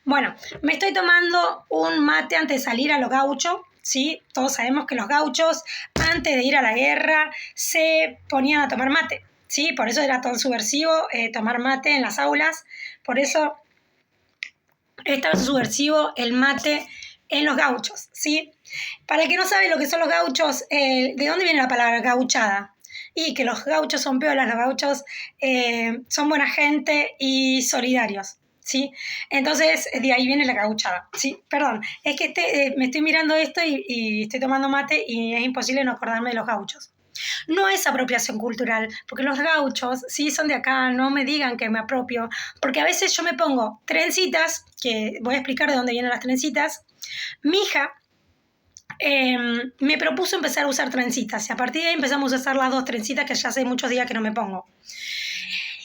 Bueno, me estoy tomando un mate antes de salir a los gauchos, ¿sí? Todos sabemos que los gauchos, antes de ir a la guerra, se ponían a tomar mate, ¿sí? Por eso era tan subversivo tomar mate en las aulas, por eso es tan subversivo el mate en los gauchos, ¿sí? Para el que no sabe lo que son los gauchos, ¿de dónde viene la palabra gauchada? Y que los gauchos son piolas, los gauchos son buena gente y solidarios, ¿sí? Entonces, de ahí viene la gauchada, ¿sí? Perdón, es que me estoy mirando esto y estoy tomando mate y es imposible no acordarme de los gauchos. No es apropiación cultural, porque los gauchos sí son de acá, no me digan que me apropio, porque a veces yo me pongo trencitas, que voy a explicar de dónde vienen las trencitas. Mi hija me propuso empezar a usar trencitas y a partir de ahí empezamos a usar las dos trencitas que ya hace muchos días que no me pongo.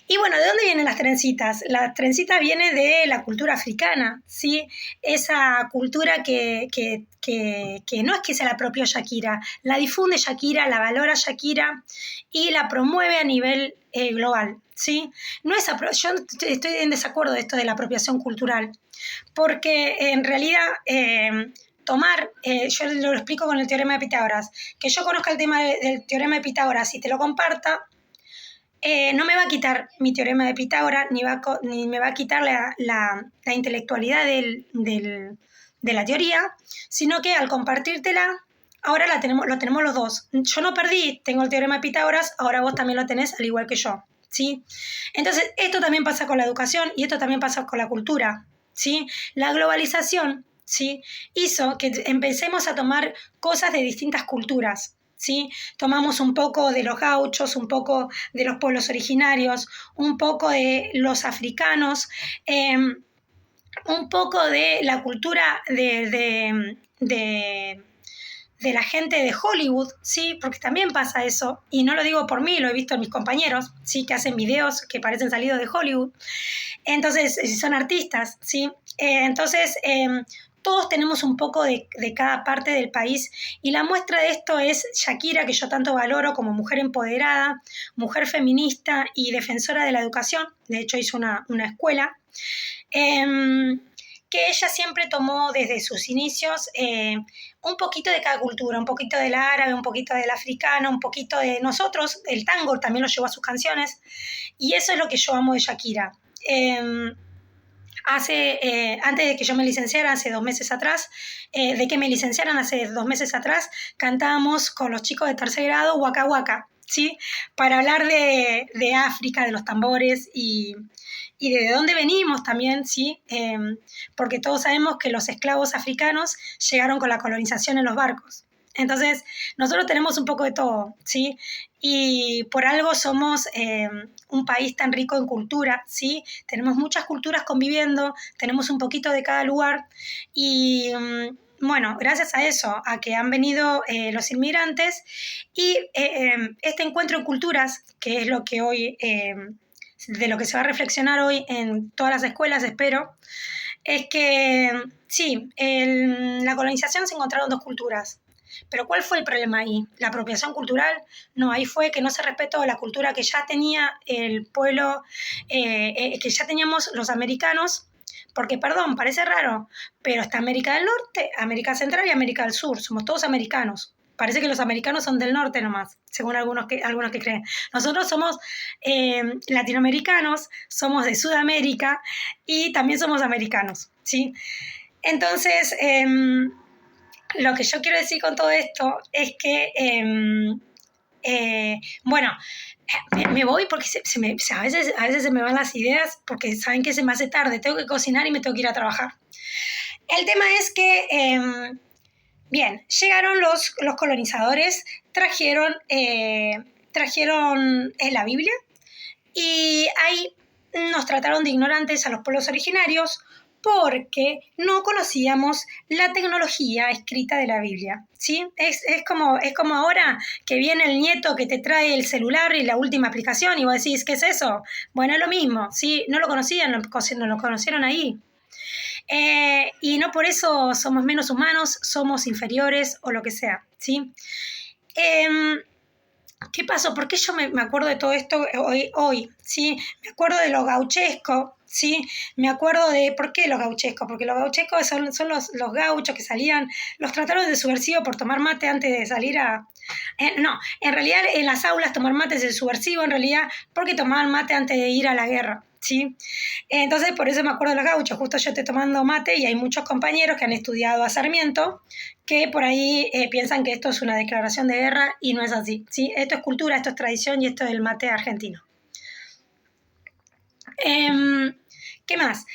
Y bueno, ¿de dónde vienen las trencitas? Las trencitas vienen de la cultura africana, ¿sí? Esa cultura que no es que se la apropió Shakira, la difunde Shakira, la valora Shakira y la promueve a nivel global, ¿sí? No es yo estoy en desacuerdo de esto de la apropiación cultural, porque en realidad yo lo explico con el teorema de Pitágoras, que yo conozca el tema del teorema de Pitágoras y te lo comparta, no me va a quitar mi teorema de Pitágoras, ni me va a quitar la intelectualidad de la teoría, sino que al compartírtela, ahora lo tenemos los dos. Yo no perdí, tengo el teorema de Pitágoras, ahora vos también lo tenés, al igual que yo, ¿sí? Entonces, esto también pasa con la educación y esto también pasa con la cultura, ¿sí? La globalización, ¿sí? Hizo que empecemos a tomar cosas de distintas culturas, ¿sí? Tomamos un poco de los gauchos, un poco de los pueblos originarios, un poco de los africanos, un poco de la cultura de la gente de Hollywood, ¿sí? Porque también pasa eso, y no lo digo por mí, lo he visto en mis compañeros, ¿sí? Que hacen videos que parecen salidos de Hollywood. Entonces, son artistas, ¿sí? Entonces, todos tenemos un poco de cada parte del país y la muestra de esto es Shakira, que yo tanto valoro como mujer empoderada, mujer feminista y defensora de la educación. De hecho, hizo una escuela. Que ella siempre tomó desde sus inicios un poquito de cada cultura, un poquito del árabe, un poquito del africano, un poquito de nosotros, el tango también lo llevó a sus canciones, y eso es lo que yo amo de Shakira. Antes de que yo me licenciara, hace 2 meses atrás, de que me licenciaran hace 2 meses atrás, cantábamos con los chicos de tercer grado Waka Waka, ¿sí? Para hablar de África, de los tambores y de dónde venimos también, ¿sí? Porque todos sabemos que los esclavos africanos llegaron con la colonización en los barcos. Entonces, nosotros tenemos un poco de todo, ¿sí? Y por algo somos un país tan rico en cultura, ¿sí? Tenemos muchas culturas conviviendo, tenemos un poquito de cada lugar y bueno, gracias a eso, a que han venido los inmigrantes y este encuentro de culturas, que es lo que hoy, de lo que se va a reflexionar hoy en todas las escuelas, espero, es que sí, en la colonización se encontraron 2 culturas. Pero ¿cuál fue el problema ahí? ¿La apropiación cultural? No, ahí fue que no se respetó la cultura que ya tenía el pueblo, que ya teníamos los americanos, porque, perdón, parece raro, pero está América del Norte, América Central y América del Sur, somos todos americanos. Parece que los americanos son del norte nomás, según algunos que creen. Nosotros somos latinoamericanos, somos de Sudamérica y también somos americanos, ¿sí? Entonces, lo que yo quiero decir con todo esto es que, bueno, me voy porque a veces se me van las ideas porque saben que se me hace tarde, tengo que cocinar y me tengo que ir a trabajar. El tema es que, bien, llegaron los colonizadores, trajeron la Biblia y ahí nos trataron de ignorantes a los pueblos originarios porque no conocíamos la tecnología escrita de la Biblia, ¿sí? Es como ahora que viene el nieto que te trae el celular y la última aplicación y vos decís, ¿qué es eso? Bueno, es lo mismo, ¿sí? No lo conocían, no lo conocieron ahí. Y no por eso somos menos humanos, somos inferiores o lo que sea, ¿sí? ¿Qué pasó? ¿Por qué yo me acuerdo de todo esto hoy? ¿Sí? Me acuerdo de lo gauchesco, ¿sí? Me acuerdo de, ¿por qué los gauchescos? Porque los gauchescos son los gauchos que salían, los trataron de subversivo por tomar mate antes de salir a... no, en realidad en las aulas tomar mate es el subversivo, en realidad, porque tomaban mate antes de ir a la guerra, ¿sí? Entonces, por eso me acuerdo de los gauchos. Justo yo estoy tomando mate y hay muchos compañeros que han estudiado a Sarmiento que por ahí piensan que esto es una declaración de guerra y no es así, ¿sí? Esto es cultura, esto es tradición y esto es el mate argentino. ¿Qué más?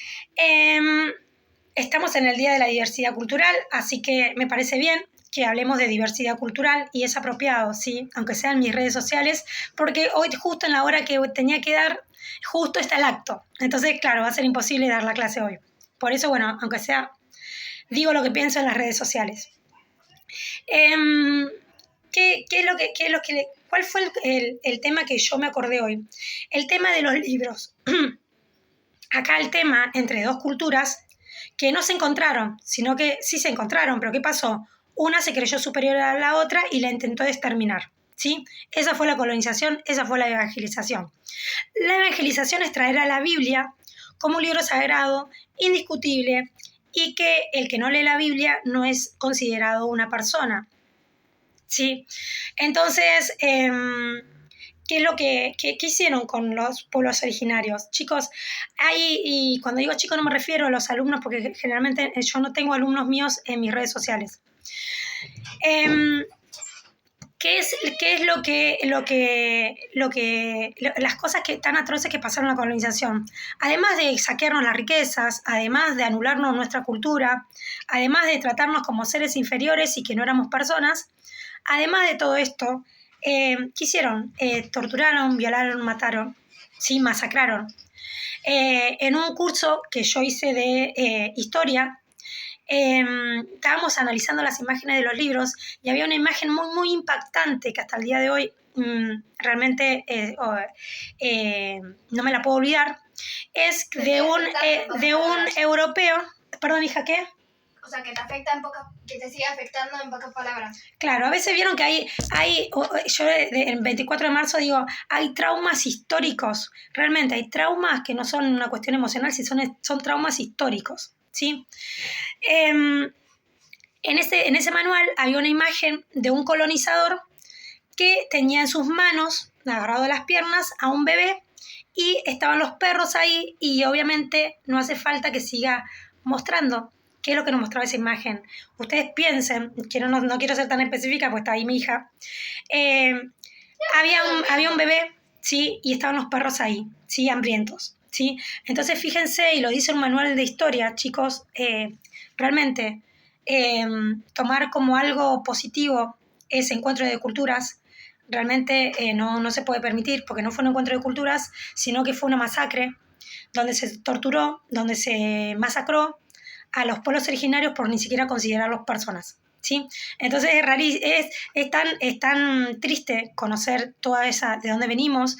Estamos en el Día de la Diversidad Cultural, así que me parece bien que hablemos de diversidad cultural y es apropiado, ¿sí? Aunque sea en mis redes sociales, porque hoy justo en la hora que tenía que dar, justo está el acto. Entonces, claro, va a ser imposible dar la clase hoy. Por eso, bueno, aunque sea, digo lo que pienso en las redes sociales. ¿Cuál fue el tema que yo me acordé hoy? El tema de los libros. Acá el tema entre dos culturas que no se encontraron, sino que sí se encontraron, pero ¿qué pasó? Una se creyó superior a la otra y la intentó exterminar, ¿sí? Esa fue la colonización, esa fue la evangelización. La evangelización es traer a la Biblia como un libro sagrado, indiscutible, y que el que no lee la Biblia no es considerado una persona, ¿sí? Entonces, ¿qué es lo que hicieron con los pueblos originarios? Chicos, y cuando digo chicos no me refiero a los alumnos, porque generalmente yo no tengo alumnos míos en mis redes sociales. ¿Qué es las cosas tan atroces que pasaron en la colonización? Además de saquearnos las riquezas, además de anularnos nuestra cultura, además de tratarnos como seres inferiores y que no éramos personas, además de todo esto, ¿qué hicieron? Torturaron, violaron, mataron, ¿sí? Masacraron. En un curso que yo hice de historia, estábamos analizando las imágenes de los libros y había una imagen muy, muy impactante que hasta el día de hoy realmente no me la puedo olvidar. Es de un europeo. Perdón, hija, ¿qué? O sea, que te afecta que te sigue afectando en pocas palabras. Claro, a veces vieron que yo el 24 de marzo digo, hay traumas históricos. Realmente hay traumas que no son una cuestión emocional, son traumas históricos, ¿sí? En ese manual había una imagen de un colonizador que tenía en sus manos, agarrado de las piernas, a un bebé y estaban los perros ahí y obviamente no hace falta que siga mostrando. ¿Qué es lo que nos mostraba esa imagen? Ustedes piensen, no quiero ser tan específica porque está ahí mi hija, había un bebé, ¿sí? Y estaban los perros ahí, ¿sí? Hambrientos, ¿sí? Entonces fíjense, y lo dice un manual de historia, chicos, realmente tomar como algo positivo ese encuentro de culturas realmente no se puede permitir porque no fue un encuentro de culturas, sino que fue una masacre donde se torturó, donde se masacró a los pueblos originarios por ni siquiera considerarlos personas, ¿sí? Entonces es tan triste conocer toda esa, de dónde venimos,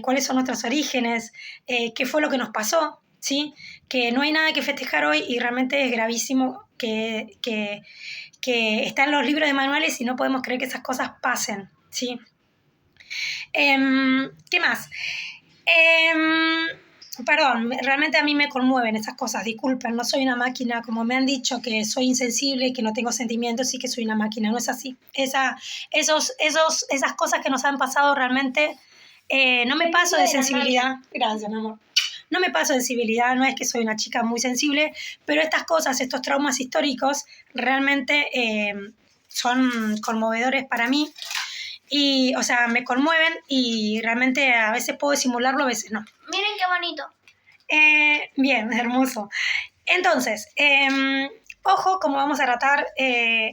cuáles son nuestros orígenes, qué fue lo que nos pasó, ¿sí? Que no hay nada que festejar hoy y realmente es gravísimo que está en los libros de manuales y no podemos creer que esas cosas pasen, ¿sí? ¿Qué más? Perdón, realmente a mí me conmueven esas cosas, disculpen, no soy una máquina, como me han dicho que soy insensible, que no tengo sentimientos y que soy una máquina, no es así. Esas cosas que nos han pasado realmente, no me paso de sensibilidad. Gracias, mi amor. No me paso de sensibilidad, no es que soy una chica muy sensible, pero estas cosas, estos traumas históricos, realmente son conmovedores para mí. Y, o sea, me conmueven y realmente a veces puedo disimularlo, a veces no. Miren qué bonito. Bien, hermoso. Entonces, ojo cómo vamos a tratar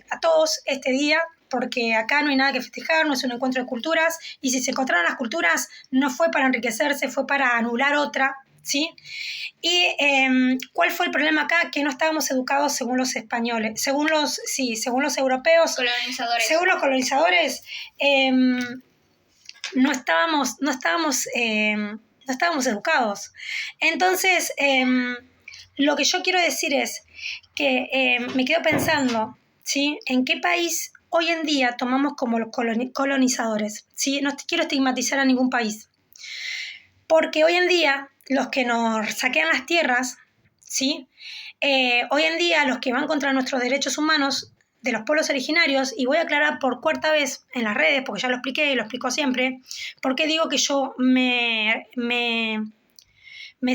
a todos este día, porque acá no hay nada que festejar, no es un encuentro de culturas, y si se encontraron las culturas, no fue para enriquecerse, fue para anular otra, ¿sí? Y ¿cuál fue el problema acá? Que no estábamos educados según los españoles, según los europeos, Colonizadores. según los colonizadores, no estábamos educados. Entonces, lo que yo quiero decir es que me quedo pensando, ¿sí? ¿En qué país hoy en día tomamos como los colonizadores? ¿Sí? No quiero estigmatizar a ningún país. Porque hoy en día los que nos saquean las tierras, ¿sí? Hoy en día los que van contra nuestros derechos humanos de los pueblos originarios, y voy a aclarar por cuarta vez en las redes, porque ya lo expliqué y lo explico siempre, porque digo que yo me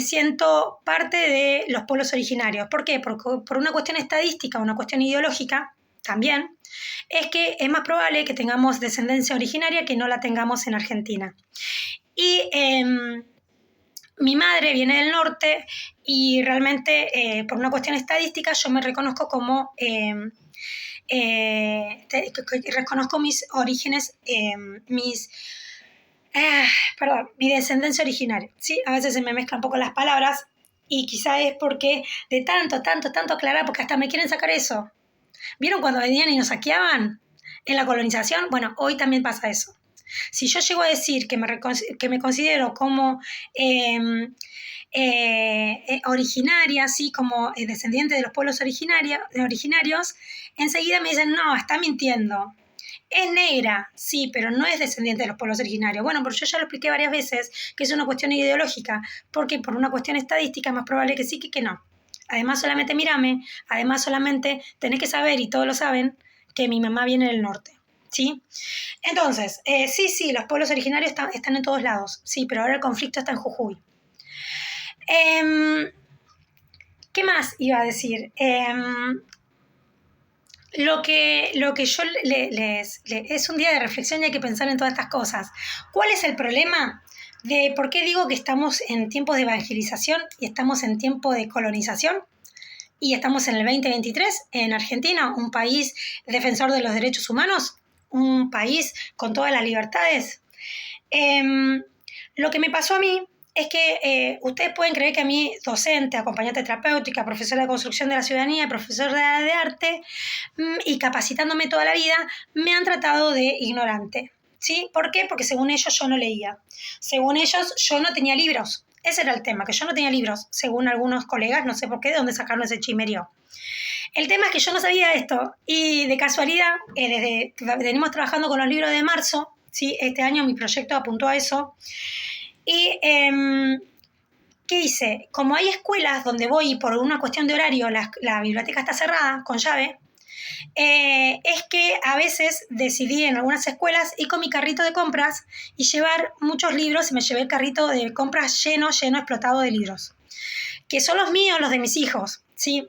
siento parte de los pueblos originarios. ¿Por qué? Porque por una cuestión estadística, una cuestión ideológica también, es que es más probable que tengamos descendencia originaria que no la tengamos en Argentina. Y mi madre viene del norte y realmente por una cuestión estadística yo me reconozco como... reconozco mis orígenes, mi descendencia originaria, ¿sí? A veces se me mezclan un poco las palabras y quizá es porque de tanto aclarar, porque hasta me quieren sacar eso. ¿Vieron cuando venían y nos saqueaban en la colonización? Bueno, hoy también pasa eso. Si yo llego a decir que me considero como originaria, así como descendiente de los pueblos originarios, enseguida me dicen, no, está mintiendo. Es negra, sí, pero no es descendiente de los pueblos originarios. Bueno, pero yo ya lo expliqué varias veces, que es una cuestión ideológica, porque por una cuestión estadística es más probable que sí que no. Además, solamente mírame, además solamente tenés que saber, y todos lo saben, que mi mamá viene del norte, ¿sí? Entonces, sí, los pueblos originarios están en todos lados, sí, pero ahora el conflicto está en Jujuy. ¿Qué más iba a decir? Lo que yo es un día de reflexión y hay que pensar en todas estas cosas. ¿Cuál es el problema de por qué digo que estamos en tiempos de evangelización y estamos en tiempo de colonización? Y estamos en el 2023 en Argentina, un país defensor de los derechos humanos, un país con todas las libertades. Lo que me pasó a mí es que ustedes pueden creer que a mí, docente, acompañante terapéutica, profesora de construcción de la ciudadanía, profesora de arte y capacitándome toda la vida, me han tratado de ignorante. ¿Sí? ¿Por qué? Porque según ellos yo no leía. Según ellos yo no tenía libros. Ese era el tema, que yo no tenía libros, según algunos colegas, no sé por qué, de dónde sacaron ese chimerío. El tema es que yo no sabía esto y de casualidad, desde que venimos trabajando con los libros de marzo, ¿sí? Este año mi proyecto apuntó a eso. Y, ¿qué hice? Como hay escuelas donde voy por una cuestión de horario, la biblioteca está cerrada con llave, es que a veces decidí en algunas escuelas ir con mi carrito de compras y llevar muchos libros y me llevé el carrito de compras lleno, explotado de libros. Que son los míos, los de mis hijos, ¿sí?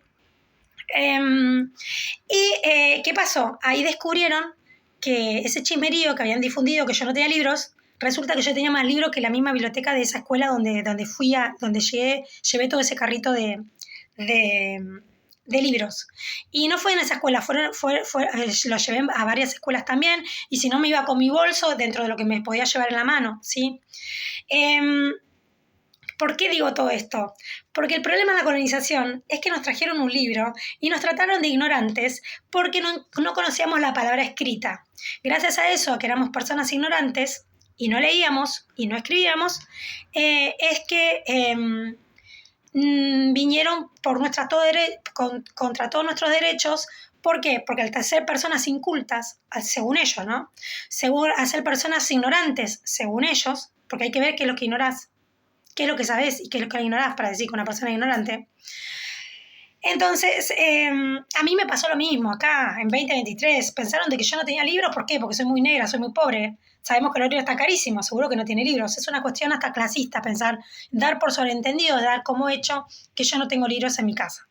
¿Qué pasó? Ahí descubrieron que ese chismerío que habían difundido, que yo no tenía libros, resulta que yo tenía más libros que la misma biblioteca de esa escuela donde llevé todo ese carrito de libros. Y no fue en esa escuela, lo llevé a varias escuelas también, y si no me iba con mi bolso dentro de lo que me podía llevar en la mano, ¿sí? ¿Por qué digo todo esto? Porque el problema de la colonización es que nos trajeron un libro y nos trataron de ignorantes porque no conocíamos la palabra escrita. Gracias a eso, a que éramos personas ignorantes y no leíamos y no escribíamos, es que vinieron contra todos nuestros derechos. ¿Por qué? Porque al ser personas incultas, según ellos, ¿no? Al ser personas ignorantes, según ellos, porque hay que ver qué es lo que ignorás, qué es lo que sabés y qué es lo que ignorás para decir que una persona es ignorante. Entonces, a mí me pasó lo mismo acá, en 2023. Pensaron de que yo no tenía libros. ¿Por qué? Porque soy muy negra, soy muy pobre. Sabemos que el libro está carísimo, seguro que no tiene libros. Es una cuestión hasta clasista pensar, dar por sobreentendido, dar como hecho que yo no tengo libros en mi casa.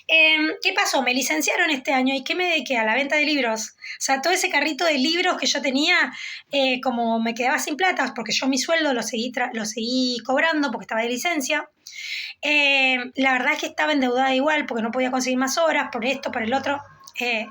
¿Qué pasó? Me licenciaron este año y ¿qué me dediqué? A la venta de libros. O sea, todo ese carrito de libros que yo tenía, como me quedaba sin plata, porque yo mi sueldo lo seguí cobrando porque estaba de licencia. La verdad es que estaba endeudada igual porque no podía conseguir más horas, por esto, por el otro.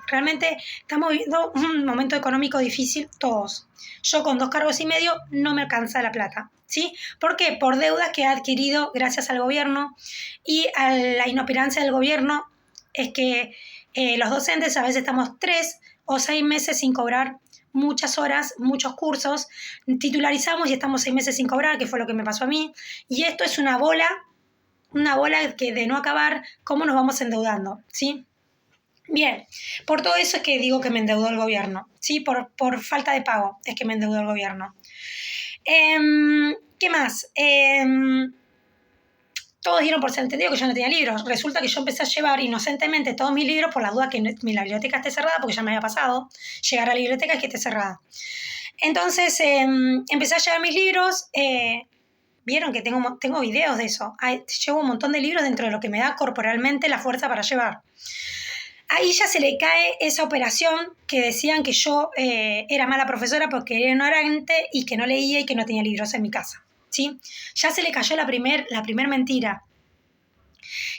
Realmente estamos viviendo un momento económico difícil todos. Yo con 2 cargos y medio no me alcanza la plata, ¿sí? ¿Por qué? Por deudas que he adquirido gracias al gobierno y a la inoperancia del gobierno. Es que los docentes a veces estamos 3 o 6 meses sin cobrar muchas horas, muchos cursos, titularizamos y estamos 6 meses sin cobrar, que fue lo que me pasó a mí, y esto es una bola que de no acabar, cómo nos vamos endeudando, ¿sí? Bien, por todo eso es que digo que me endeudó el gobierno, ¿sí? Por falta de pago es que me endeudó el gobierno. ¿Qué más? Todos dieron por entendido que yo no tenía libros. Resulta que yo empecé a llevar inocentemente todos mis libros por la duda que la biblioteca esté cerrada, porque ya me había pasado llegar a la biblioteca y que esté cerrada. Entonces empecé a llevar mis libros. Vieron que tengo videos de eso. Llevo un montón de libros dentro de lo que me da corporalmente la fuerza para llevar. Ahí ya se le cae esa operación que decían que yo era mala profesora porque era ignorante y que no leía y que no tenía libros en mi casa. ¿Sí? Ya se le cayó la primer mentira.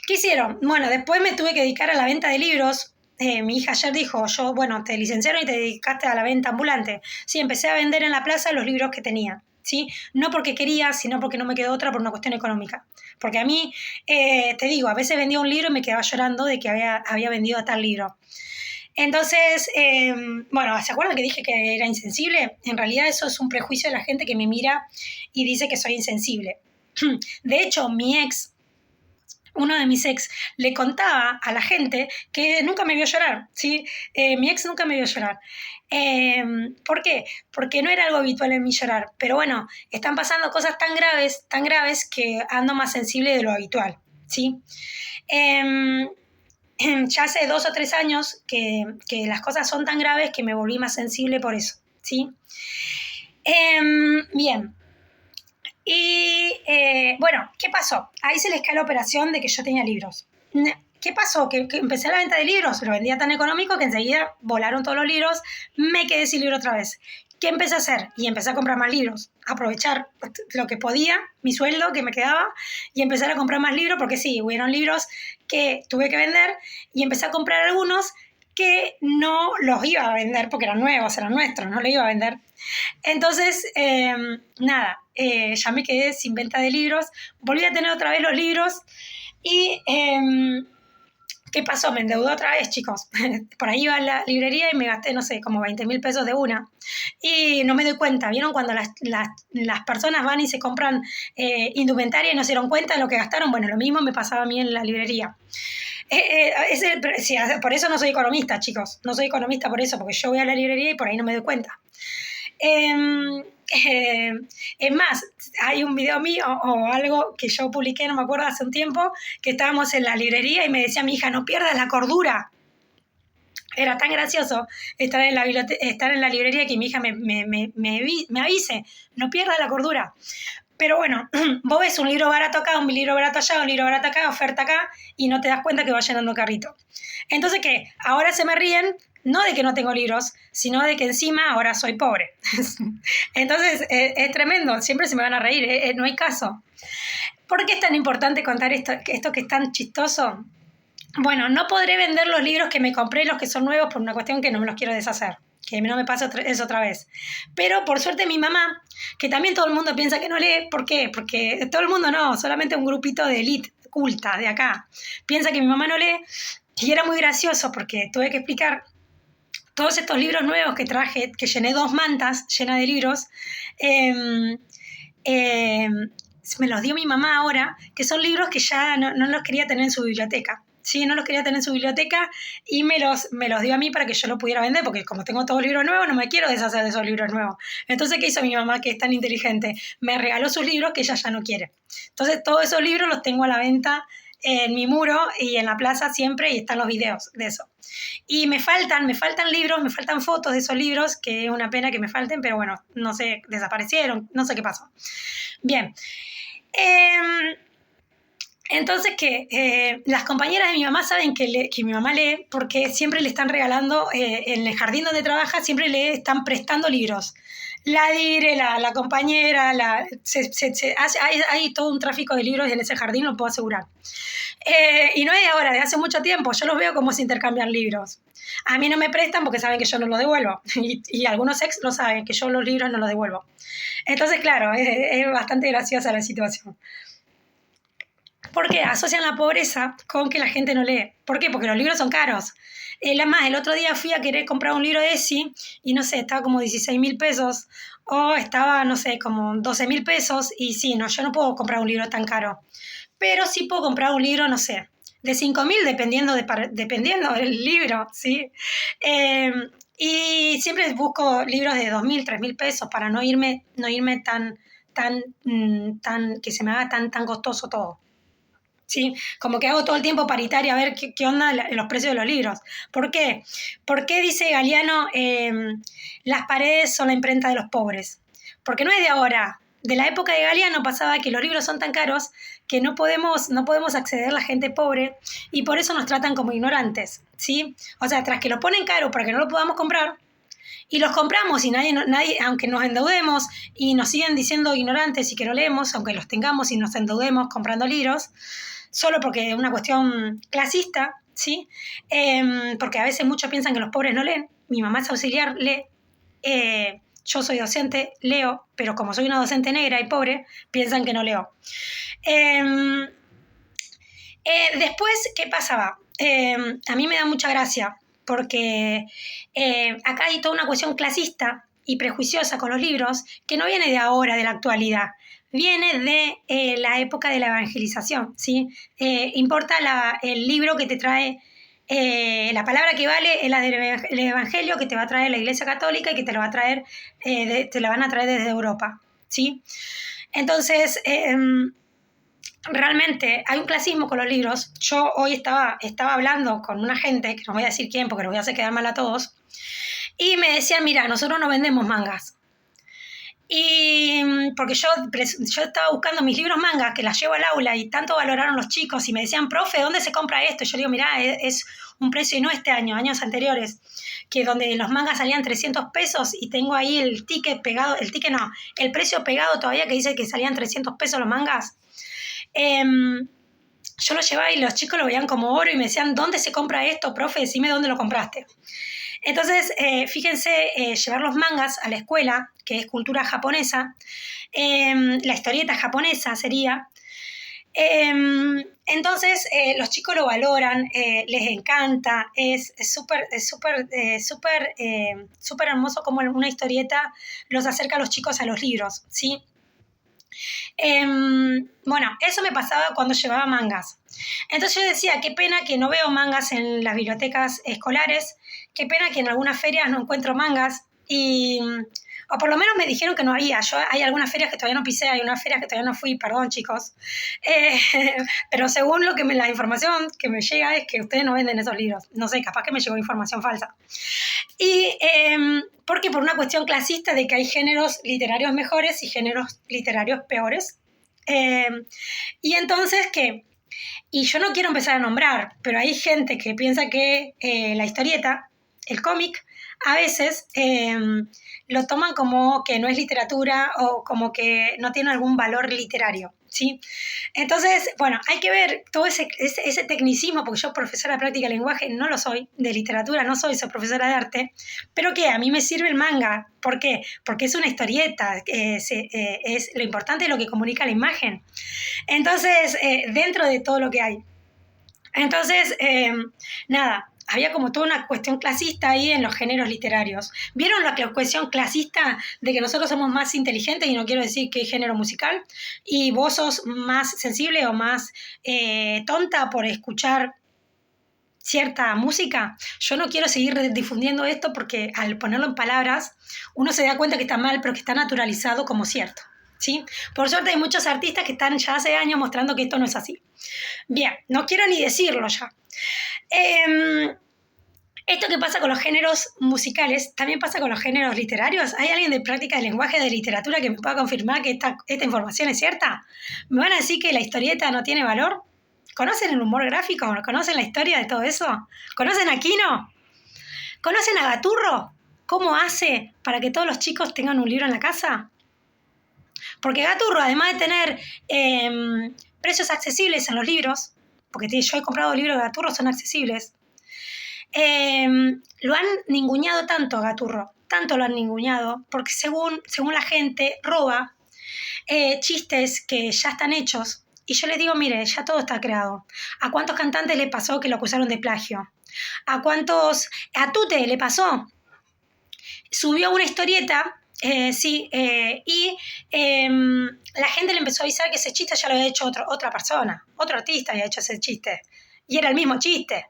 ¿Qué hicieron? Bueno, después me tuve que dedicar a la venta de libros. Mi hija ayer dijo, te licenciaron y te dedicaste a la venta ambulante. Sí, empecé a vender en la plaza los libros que tenía. ¿Sí? No porque quería, sino porque no me quedó otra por una cuestión económica. Porque a mí, te digo, a veces vendía un libro y me quedaba llorando de que había vendido tal libro. Entonces, ¿se acuerdan que dije que era insensible? En realidad eso es un prejuicio de la gente que me mira y dice que soy insensible. De hecho, uno de mis ex, le contaba a la gente que nunca me vio llorar, ¿sí? Mi ex nunca me vio llorar. ¿Por qué? Porque no era algo habitual en mí llorar. Pero bueno, están pasando cosas tan graves que ando más sensible de lo habitual, ¿sí? Ya hace 2 o 3 años que las cosas son tan graves que me volví más sensible por eso, ¿sí? Bien. Y ¿qué pasó? Ahí se les cae la operación de que yo tenía libros. ¿Qué pasó? Que empecé la venta de libros, lo vendía tan económico que enseguida volaron todos los libros, me quedé sin libro otra vez. ¿Qué empecé a hacer? Y empecé a comprar más libros, aprovechar lo que podía, mi sueldo que me quedaba, y empezar a comprar más libros, porque sí, hubieron libros que tuve que vender, y empecé a comprar algunos que no los iba a vender, porque eran nuevos, eran nuestros, no los iba a vender. Entonces, ya me quedé sin venta de libros, volví a tener otra vez los libros, y ¿qué pasó? Me endeudó otra vez, chicos. Por ahí iba a la librería y me gasté, no sé, como 20.000 pesos de una. Y no me doy cuenta. ¿Vieron cuando las personas van y se compran indumentaria y no se dieron cuenta de lo que gastaron? Bueno, lo mismo me pasaba a mí en la librería. Por eso no soy economista, chicos. No soy economista por eso, porque yo voy a la librería y por ahí no me doy cuenta. Es más, hay un video mío o algo que yo publiqué, no me acuerdo, hace un tiempo, que estábamos en la librería y me decía mi hija, no pierdas la cordura. Era tan gracioso estar en la librería que mi hija me avise, no pierdas la cordura. Pero bueno, vos ves un libro barato acá, un libro barato allá, un libro barato acá, oferta acá, y no te das cuenta que va llenando carrito. Entonces, ¿qué? Ahora se me ríen, no de que no tengo libros, sino de que encima ahora soy pobre. Entonces, es tremendo, siempre se me van a reír, no hay caso. ¿Por qué es tan importante contar esto que es tan chistoso? Bueno, no podré vender los libros que me compré, los que son nuevos, por una cuestión que no me los quiero deshacer. Que no me pase eso otra vez. Pero por suerte mi mamá, que también todo el mundo piensa que no lee, ¿por qué? Porque todo el mundo no, solamente un grupito de élite culta de acá piensa que mi mamá no lee, y era muy gracioso porque tuve que explicar todos estos libros nuevos que traje, que llené 2 mantas llenas de libros, me los dio mi mamá ahora, que son libros que ya no los quería tener en su biblioteca. Sí, no los quería tener en su biblioteca y me los dio a mí para que yo lo pudiera vender, porque como tengo todos libros nuevos, no me quiero deshacer de esos libros nuevos. Entonces, ¿qué hizo mi mamá, que es tan inteligente? Me regaló sus libros que ella ya no quiere. Entonces, todos esos libros los tengo a la venta en mi muro y en la plaza siempre, y están los videos de eso. Y me faltan libros, me faltan fotos de esos libros, que es una pena que me falten, pero bueno, no sé, desaparecieron, no sé qué pasó. Bien. Entonces, las compañeras de mi mamá saben que mi mamá lee, porque siempre le están regalando, en el jardín donde trabaja, siempre le están prestando libros. La dire, la compañera, hay todo un tráfico de libros en ese jardín, lo puedo asegurar. Y no es de ahora, de hace mucho tiempo. Yo los veo como se intercambian libros. A mí no me prestan porque saben que yo no los devuelvo. Y algunos ex lo saben, que yo los libros no los devuelvo. Entonces, claro, es bastante graciosa la situación. ¿Por qué? Asocian la pobreza con que la gente no lee. ¿Por qué? Porque los libros son caros. Además, el otro día fui a querer comprar un libro de ESI y no sé, estaba como 16.000 pesos o estaba, no sé, como 12.000 pesos y sí, no, yo no puedo comprar un libro tan caro. Pero sí puedo comprar un libro, no sé, de 5.000 dependiendo del libro, ¿sí? Y siempre busco libros de 2.000, 3.000 pesos para no irme tan que se me haga tan costoso todo. ¿Sí? Como que hago todo el tiempo paritaria a ver qué onda los precios de los libros. ¿Por qué? ¿Por qué dice Galeano las paredes son la imprenta de los pobres? Porque no es de ahora. De la época de Galeano pasaba que los libros son tan caros que no podemos acceder a la gente pobre y por eso nos tratan como ignorantes, ¿sí? O sea, tras que lo ponen caro para que no lo podamos comprar y los compramos y nadie, aunque nos endeudemos y nos siguen diciendo ignorantes y que no leemos, aunque los tengamos y nos endeudemos comprando libros, solo porque es una cuestión clasista, ¿sí? Porque a veces muchos piensan que los pobres no leen. Mi mamá es auxiliar, lee. Yo soy docente, leo, pero como soy una docente negra y pobre, piensan que no leo. Después, ¿qué pasaba? A mí me da mucha gracia, porque acá hay toda una cuestión clasista y prejuiciosa con los libros, que no viene de ahora, de la actualidad. Viene de la época de la evangelización, ¿sí? Importa el libro que te trae, la palabra que vale es la del evangelio que te va a traer la Iglesia Católica y que te lo va a traer, te la van a traer desde Europa, ¿sí? Entonces, realmente hay un clasismo con los libros. Yo hoy estaba hablando con una gente, que no voy a decir quién porque los voy a hacer quedar mal a todos, y me decían, mira, nosotros no vendemos mangas. Y porque yo estaba buscando mis libros mangas, que las llevo al aula y tanto valoraron los chicos y me decían, profe, ¿dónde se compra esto? Yo le digo, mirá, es un precio, y no este año, años anteriores, que donde los mangas salían 300 pesos y tengo ahí el ticket pegado, el precio pegado todavía que dice que salían 300 pesos los mangas. Yo lo llevaba y los chicos lo veían como oro y me decían, ¿dónde se compra esto, profe? Decime dónde lo compraste. Entonces, fíjense, llevar los mangas a la escuela, que es cultura japonesa, la historieta japonesa sería. Entonces, los chicos lo valoran, les encanta, es súper hermoso como una historieta los acerca a los chicos a los libros, ¿sí? Bueno, eso me pasaba cuando llevaba mangas. Entonces yo decía, qué pena que no veo mangas en las bibliotecas escolares, qué pena que en algunas ferias no encuentro mangas, o por lo menos me dijeron que no había. Hay algunas ferias que todavía no pisé, hay unas ferias que todavía no fui, perdón chicos, pero según la información que me llega es que ustedes no venden esos libros. No sé, capaz que me llegó información falsa. Y porque por una cuestión clasista de que hay géneros literarios mejores y géneros literarios peores. Y entonces, ¿qué? Y yo no quiero empezar a nombrar, pero hay gente que piensa que la historieta, el cómic, a veces lo toman como que no es literatura o como que no tiene algún valor literario, ¿sí? Entonces, bueno, hay que ver todo ese tecnicismo, porque yo profesora de práctica de lenguaje no lo soy, de literatura no soy profesora de arte, pero que a mí me sirve el manga. ¿Por qué? Porque es una historieta, es lo importante es lo que comunica la imagen. Entonces, dentro de todo lo que hay. Entonces, nada, había como toda una cuestión clasista ahí en los géneros literarios. ¿Vieron la cuestión clasista de que nosotros somos más inteligentes, y no quiero decir qué género musical, y vos sos más sensible o más tonta por escuchar cierta música? Yo no quiero seguir difundiendo esto porque al ponerlo en palabras uno se da cuenta que está mal, pero que está naturalizado como cierto, ¿sí? Por suerte hay muchos artistas que están ya hace años mostrando que esto no es así. Bien, no quiero ni decirlo ya. Esto que pasa con los géneros musicales también pasa con los géneros literarios. ¿Hay alguien de práctica de lenguaje de literatura que me pueda confirmar que esta información es cierta? ¿Me van a decir que la historieta no tiene valor? ¿Conocen el humor gráfico? ¿Conocen la historia de todo eso? ¿Conocen a Quino? ¿Conocen a Gaturro? ¿Cómo hace para que todos los chicos tengan un libro en la casa? Porque Gaturro, además de tener precios accesibles en los libros, porque yo he comprado libros de Gaturro, son accesibles, lo han ninguneado tanto a Gaturro, tanto lo han ninguneado, porque según la gente roba chistes que ya están hechos. Y yo les digo, mire, ya todo está creado. ¿A cuántos cantantes le pasó que lo acusaron de plagio? ¿A Tute le pasó? Subió una historieta, y la gente le empezó a avisar que ese chiste ya lo había hecho otra persona, otro artista había hecho ese chiste, y era el mismo chiste.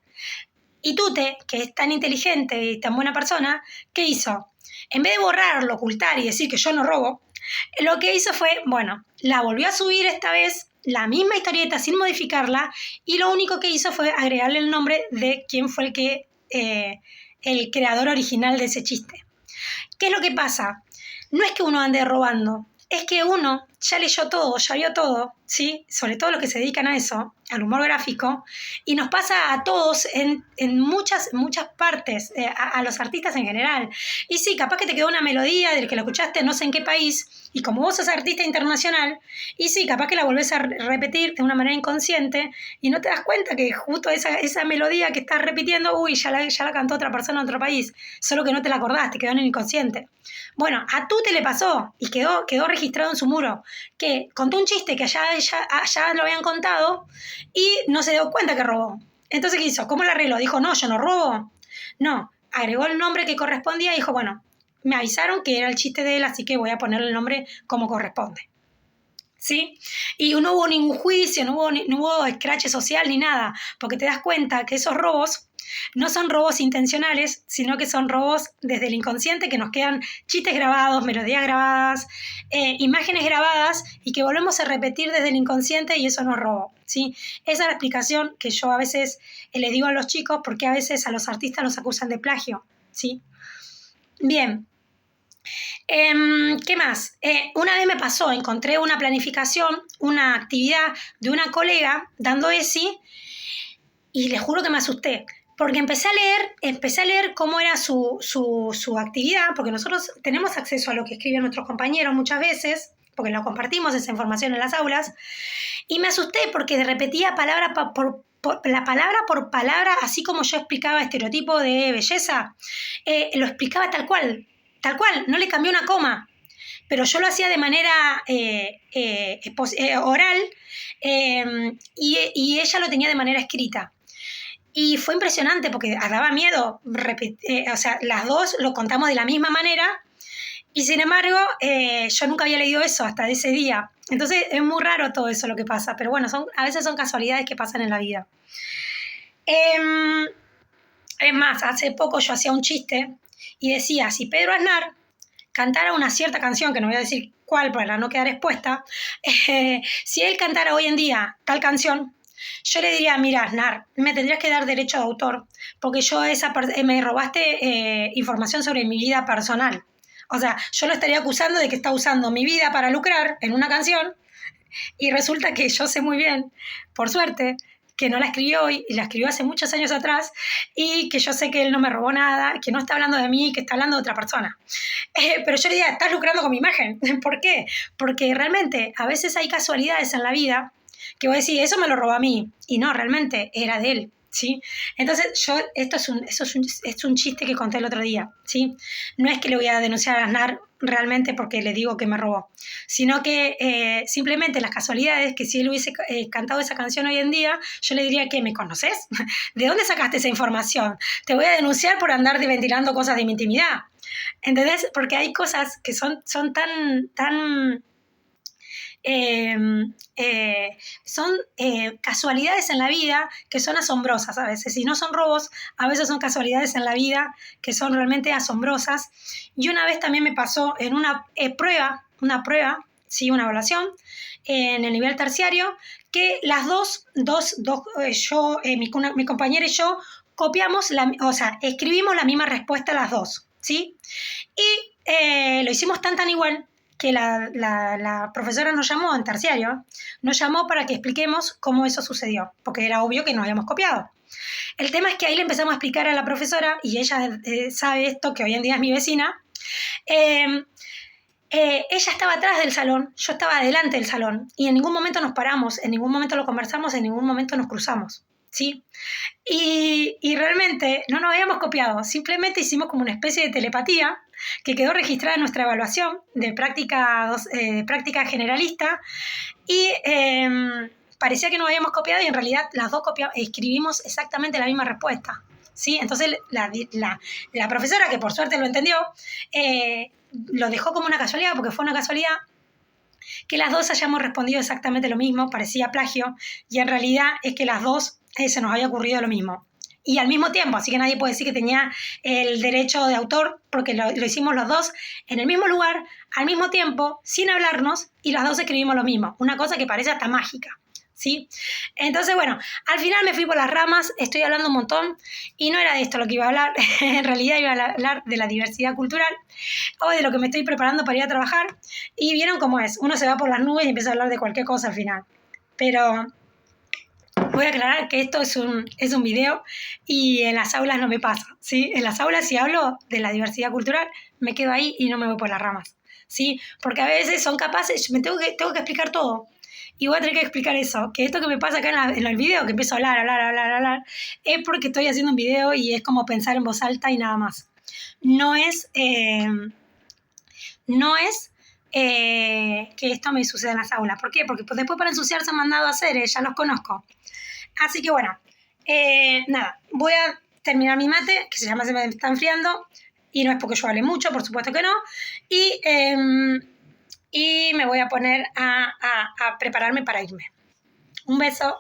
Y Tute, que es tan inteligente y tan buena persona, ¿qué hizo? En vez de borrarlo, ocultar y decir que yo no robo, Lo que hizo fue, bueno, la volvió a subir esta vez, la misma historieta sin modificarla, y lo único que hizo fue agregarle el nombre de quién fue el creador original de ese chiste. ¿Qué es lo que pasa? No es que uno ande robando, es que uno ya leyó todo, ya vio todo, ¿sí? Sobre todo los que se dedican a eso, al humor gráfico, y nos pasa a todos en muchas partes, a los artistas en general. Y sí, capaz que te quedó una melodía del que la escuchaste no sé en qué país, y como vos sos artista internacional, y sí, capaz que la volvés a repetir de una manera inconsciente, y no te das cuenta que justo esa melodía que estás repitiendo, uy, ya la cantó otra persona en otro país, solo que no te la acordaste, quedó en el inconsciente. Bueno, a Tute le pasó, y quedó registrado en su muro, que contó un chiste que allá lo habían contado y no se dio cuenta que robó. Entonces, ¿qué hizo? ¿Cómo lo arregló? Dijo, no, yo no robo. No, agregó el nombre que correspondía y dijo, bueno, me avisaron que era el chiste de él, así que voy a ponerle el nombre como corresponde. ¿Sí? Y no hubo ningún juicio, no hubo escrache social ni nada, porque te das cuenta que esos robos no son robos intencionales, sino que son robos desde el inconsciente, que nos quedan chistes grabados, melodías grabadas, imágenes grabadas, y que volvemos a repetir desde el inconsciente, y eso no es robo, ¿sí? Esa es la explicación que yo a veces les digo a los chicos, porque a veces a los artistas los acusan de plagio, ¿sí? Bien. ¿Qué más? Una vez me pasó, encontré una planificación, una actividad de una colega dando ESI, y les juro que me asusté, porque empecé a leer cómo era su actividad, porque nosotros tenemos acceso a lo que escriben nuestros compañeros muchas veces, porque lo compartimos esa información en las aulas, y me asusté porque repetía palabra por palabra, así como yo explicaba estereotipo de belleza, lo explicaba tal cual, no le cambié una coma, pero yo lo hacía de manera oral, y ella lo tenía de manera escrita. Y fue impresionante porque daba miedo, o sea, las dos lo contamos de la misma manera, y sin embargo yo nunca había leído eso hasta ese día. Entonces es muy raro todo eso lo que pasa, pero bueno, a veces son casualidades que pasan en la vida. Es más, hace poco yo hacía un chiste y decía, si Pedro Aznar cantara una cierta canción, que no voy a decir cuál para no quedar expuesta, si él cantara hoy en día tal canción, yo le diría, mira, Aznar, me tendrías que dar derecho de autor, porque me robaste información sobre mi vida personal. O sea, yo lo estaría acusando de que está usando mi vida para lucrar en una canción, y resulta que yo sé muy bien, por suerte, que no la escribió hoy, y la escribió hace muchos años atrás, y que yo sé que él no me robó nada, que no está hablando de mí, que está hablando de otra persona. Pero yo le diría, estás lucrando con mi imagen. ¿Por qué? Porque realmente a veces hay casualidades en la vida que voy a decir, eso me lo robó a mí, y no, realmente era de él, ¿sí? Entonces esto es un chiste que conté el otro día, ¿sí? No es que le voy a denunciar a Aznar realmente porque le digo que me robó, sino que simplemente las casualidades, que si él hubiese cantado esa canción hoy en día, yo le diría, ¿qué? ¿Me conoces? ¿De dónde sacaste esa información? Te voy a denunciar por andar ventilando cosas de mi intimidad. ¿Entendés? Porque hay cosas que son tan son casualidades en la vida que son asombrosas a veces. Si no son robos, a veces son casualidades en la vida que son realmente asombrosas. Y una vez también me pasó en una prueba, sí, una evaluación en el nivel terciario, que las mi compañera y yo copiamos, escribimos la misma respuesta las dos, ¿sí? Y lo hicimos tan igual que la profesora nos llamó en terciario, nos llamó para que expliquemos cómo eso sucedió, porque era obvio que nos habíamos copiado. El tema es que ahí le empezamos a explicar a la profesora, y ella sabe esto, que hoy en día es mi vecina. Ella estaba atrás del salón, yo estaba adelante del salón, y en ningún momento nos paramos, en ningún momento lo conversamos, en ningún momento nos cruzamos, ¿sí? Y realmente no nos habíamos copiado, simplemente hicimos como una especie de telepatía que quedó registrada en nuestra evaluación de práctica generalista, y parecía que nos habíamos copiado, y en realidad las dos escribimos exactamente la misma respuesta, ¿sí? Entonces la profesora, que por suerte lo entendió, lo dejó como una casualidad, porque fue una casualidad que las dos hayamos respondido exactamente lo mismo, parecía plagio, y en realidad es que las dos se nos había ocurrido lo mismo. y al mismo tiempo, así que nadie puede decir que tenía el derecho de autor, porque lo hicimos los dos en el mismo lugar, al mismo tiempo, sin hablarnos, y los dos escribimos lo mismo, una cosa que parece hasta mágica, ¿sí? Entonces, bueno, al final me fui por las ramas, estoy hablando un montón, y no era de esto lo que iba a hablar, en realidad iba a hablar de la diversidad cultural, o de lo que me estoy preparando para ir a trabajar, y vieron cómo es, uno se va por las nubes y empieza a hablar de cualquier cosa al final, pero voy a aclarar que esto es un video y en las aulas no me pasa, ¿sí? En las aulas si hablo de la diversidad cultural me quedo ahí y no me voy por las ramas, ¿sí? Porque a veces son capaces, tengo que explicar todo y voy a tener que explicar eso, que esto que me pasa acá en el video, que empiezo a hablar, es porque estoy haciendo un video y es como pensar en voz alta y nada más. No es que esto me suceda en las aulas. ¿Por qué? Porque después para ensuciarse han mandado a hacer, ya los conozco. Así que bueno, nada, voy a terminar mi mate, que se me está enfriando, y no es porque yo hable mucho, por supuesto que no, y me voy a poner a prepararme para irme. Un beso.